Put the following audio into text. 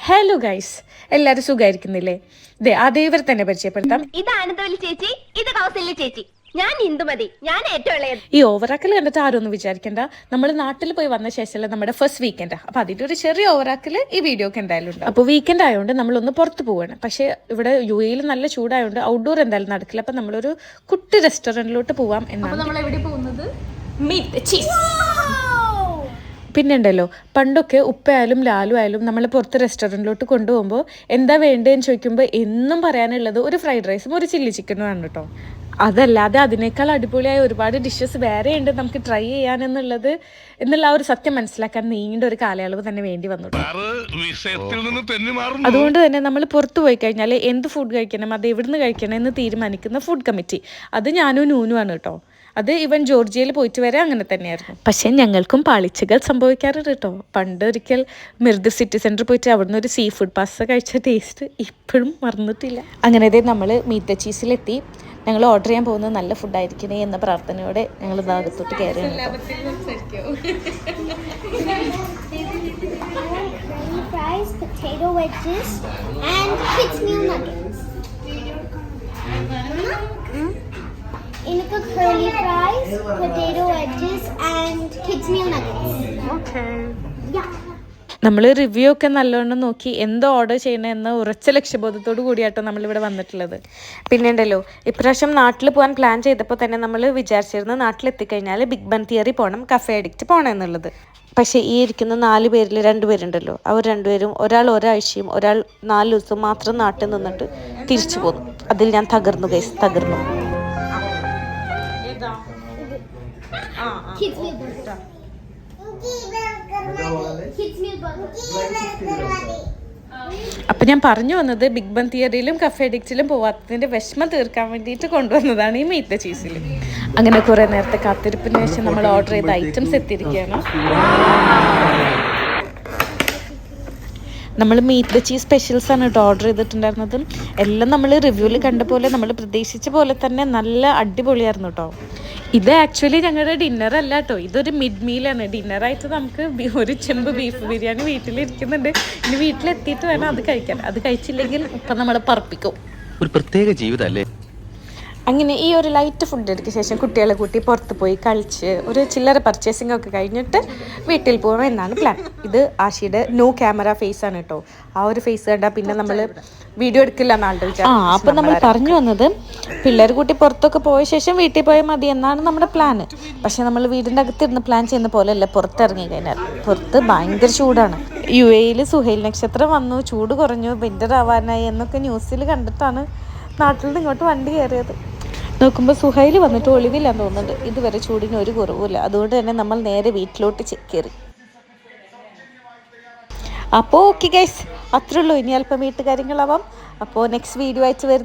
Hello guys, എല്ലാവരും സുഖമായിരിക്കുന്നില്ലേ? ഇതേ അതേ ഇവർ തന്നെ പരിചയപ്പെടുത്താം. ഇത് ആനന്ദവല്ലി ചേച്ചി, ഇത് കൗസല്യ ചേച്ചി. ഞാൻ ഇന്ദുമതി, ഞാൻ ഏറ്റവും ഇളയത്. ഈ ഓവറാക്കൽ കണ്ടിട്ട് ആരും ഒന്നും വിചാരിക്കണ്ട, നമ്മൾ നാട്ടിൽ പോയി വന്ന ശേഷമല്ല നമ്മുടെ ഫസ്റ്റ് വീക്കെൻഡാ. അപ്പോൾ അതിൻ്റെ ഒരു ചെറിയ ഓവറാക്കൽ ഈ വീഡിയോക്ക് എന്തായാലും ഉണ്ട്. അപ്പോൾ വീക്കെൻഡ് ആയതുകൊണ്ട് നമ്മളൊന്ന് പുറത്ത് പോവുകയാണ്. പക്ഷേ ഇവിടെ UAE നല്ല ചൂടായതുകൊണ്ട് ഔട്ട്ഡോർ എന്തായാലും നടക്കില്ല. അപ്പോൾ നമ്മളൊരു കുട്ടി റെസ്റ്റോറൻറ്റിലോട്ട് പോവാം എന്നാണ്. നമ്മൾ എവിടെ പോകുന്നത്? Meat cheese. പിന്നെ ഉണ്ടല്ലോ, പണ്ടൊക്കെ ഉപ്പയായാലും ലാലു ആയാലും നമ്മൾ പുറത്ത് റെസ്റ്റോറൻറ്റിലോട്ട് കൊണ്ടുപോകുമ്പോൾ എന്താ വേണ്ടതെന്ന് ചോദിക്കുമ്പോൾ എന്നും പറയാനുള്ളത് ഒരു ഫ്രൈഡ് റൈസും ഒരു ചില്ലി ചിക്കനും ആണ് കേട്ടോ. അതല്ലാതെ അതിനേക്കാൾ അടിപൊളിയായ ഒരുപാട് ഡിഷസ് വേറെ ഉണ്ട് നമുക്ക് ട്രൈ ചെയ്യാനെന്നുള്ള ആ ഒരു സത്യം മനസ്സിലാക്കാൻ നീണ്ട ഒരു കാലയളവ് തന്നെ വേണ്ടി വന്നു. അതുകൊണ്ട് തന്നെ നമ്മൾ പുറത്ത് പോയി കഴിഞ്ഞാൽ എന്ത് ഫുഡ് കഴിക്കണം, അത് എവിടുന്ന് കഴിക്കണം എന്ന് തീരുമാനിക്കുന്ന ഫുഡ് കമ്മിറ്റി അത് ഞാനും നൂനുമാണ് കേട്ടോ. അത് ഇവൻ ജോർജിയയിൽ പോയിട്ട് വരെ അങ്ങനെ തന്നെയായിരുന്നു. പക്ഷേ ഞങ്ങൾക്കും പാളിച്ചകൾ സംഭവിക്കാറുണ്ട് കേട്ടോ. പണ്ട് ഒരിക്കൽ മിർദ് സിറ്റി സെൻറ്റർ പോയിട്ട് അവിടുന്ന് ഒരു സീ ഫുഡ് പാസ്ത കഴിച്ച ടേസ്റ്റ് ഇപ്പോഴും മറന്നിട്ടില്ല. അങ്ങനെ നമ്മൾ മീറ്റ് ചീസിലെത്തി. ഞങ്ങൾ ഓർഡർ ചെയ്യാൻ പോകുന്നത് നല്ല ഫുഡായിരിക്കണേ എന്ന പ്രാർത്ഥനയോടെ ഞങ്ങൾ ഭാഗത്തോട്ട് കയറിയാണ്. Fries, potato wedges, and kids meal nuggets. Inka curly fries, potato wedges, and kids meal nuggets. Okay. Yeah. നമ്മൾ റിവ്യൂ ഒക്കെ നല്ലോണം നോക്കി എന്തോ ഓർഡർ ചെയ്യണമെന്ന ഉറച്ച ലക്ഷ്യബോധത്തോടു കൂടിയാട്ടോ നമ്മളിവിടെ വന്നിട്ടുള്ളത്. പിന്നെ ഉണ്ടല്ലോ, ഇപ്രാവശ്യം നാട്ടിൽ പോകാൻ പ്ലാൻ ചെയ്തപ്പോൾ തന്നെ നമ്മൾ വിചാരിച്ചിരുന്നത് നാട്ടിലെത്തിക്കഴിഞ്ഞാൽ ബിഗ് ബൺ തിയറി പോകണം, കഫേ അഡിക്റ്റ് പോകണം എന്നുള്ളത്. പക്ഷേ ഈ ഇരിക്കുന്ന 4 പേരിൽ 2 പേരുണ്ടല്ലോ, അവർ 2 പേരും ഒരാൾ ഒരാഴ്ചയും ഒരാൾ 4 ദിവസവും മാത്രം നാട്ടിൽ നിന്നിട്ട് തിരിച്ചു പോന്നു. അതിൽ ഞാൻ തകർന്നു ഗൈസ്, തകർന്നു. Kids meal burger. Kids meal burger. അപ്പം ഞാൻ പറഞ്ഞു വന്നത് ബിഗ് ബൺ തിയറിയിലും കഫേ അഡിക്റ്റിലും പോവാത്തതിൻ്റെ വിഷമം തീർക്കാൻ വേണ്ടിയിട്ട് കൊണ്ടുവന്നതാണ് ഈ മീറ്റ് ചീസിൽ. അങ്ങനെ കുറേ നേരത്തെ കാത്തിരിപ്പിന് ശേഷം നമ്മൾ ഓർഡർ ചെയ്ത ഐറ്റംസ് എത്തിയിരിക്കുകയാണ്. നമ്മൾ മീറ്റ് ചീസ് സ്പെഷ്യൽസ് ആണ് കേട്ടോ ഓർഡർ ചെയ്തിട്ടുണ്ടായിരുന്നത്. എല്ലാം നമ്മൾ റിവ്യൂവിൽ കണ്ട പോലെ നമ്മൾ പ്രതീക്ഷിച്ച പോലെ തന്നെ നല്ല അടിപൊളിയായിരുന്നു കേട്ടോ. ഇത് ആക്ച്വലി ഞങ്ങളുടെ ഡിന്നർ അല്ല കേട്ടോ, ഇതൊരു മിഡ് മീലാണ്. ഡിന്നറായിട്ട് നമുക്ക് ഒരു ചെമ്പ് ബീഫ് ബിരിയാണി വീട്ടിലിരിക്കുന്നുണ്ട്. ഇനി വീട്ടിലെത്തിയിട്ട് വേണം അത് കഴിക്കാൻ. അത് കഴിച്ചില്ലെങ്കിൽ ഇപ്പം നമ്മളെ പറപ്പിക്കും. ഒരു പ്രത്യേക ജീവിതമല്ലേ. അങ്ങനെ ഈ ഒരു ലൈറ്റ് ഫുഡിന് ശേഷം കുട്ടികളെ കൂട്ടി പുറത്ത് പോയി കളിച്ച് ഒരു ചില്ലറ പർച്ചേസിംഗ് ഒക്കെ കഴിഞ്ഞിട്ട് വീട്ടിൽ പോകാം എന്നാണ് പ്ലാൻ. ഇത് ആഷിയുടെ നോ ക്യാമറ ഫേസ് ആണ് കേട്ടോ. ആ ഒരു ഫേസ് കണ്ടാൽ പിന്നെ നമ്മൾ വീഡിയോ എടുക്കില്ല എന്നാളുടെ വിചാരം. അപ്പം നമ്മൾ പറഞ്ഞു വന്നത് പിള്ളേർ കൂട്ടി പുറത്തൊക്കെ പോയ ശേഷം വീട്ടിൽ പോയാൽ മതി എന്നാണ് നമ്മുടെ പ്ലാന്. പക്ഷെ നമ്മൾ വീടിൻ്റെ അകത്തിരുന്ന് പ്ലാൻ ചെയ്യുന്ന പോലെയല്ല പുറത്തിറങ്ങി കഴിഞ്ഞാൽ. പുറത്ത് ഭയങ്കര ചൂടാണ്. UAEയിൽ സുഹൈൽ നക്ഷത്രം വന്നു, ചൂട് കുറഞ്ഞു, വിൻ്റർ ആവാനായി എന്നൊക്കെ ന്യൂസിൽ കണ്ടിട്ടാണ് നാട്ടിൽ നിന്ന് ഇങ്ങോട്ട് വണ്ടി കയറിയത്. നോക്കുമ്പോൾ സുഹൈൽ വന്നിട്ട് ഒളിവില്ലാന്ന് തോന്നുന്നുണ്ട്. ഇതുവരെ ചൂടിന് ഒരു കുറവുമില്ല. അതുകൊണ്ട് തന്നെ നമ്മൾ നേരെ വീട്ടിലോട്ട് കയറി. അപ്പോൾ ഓക്കെ ഗൈസ്, അത്രേ ഉള്ളൂ. ഇനി അല്പം വീട്ടുകാര്യങ്ങളാവാം. അപ്പോൾ നെക്സ്റ്റ് വീഡിയോ ആയിട്ട് വരുന്ന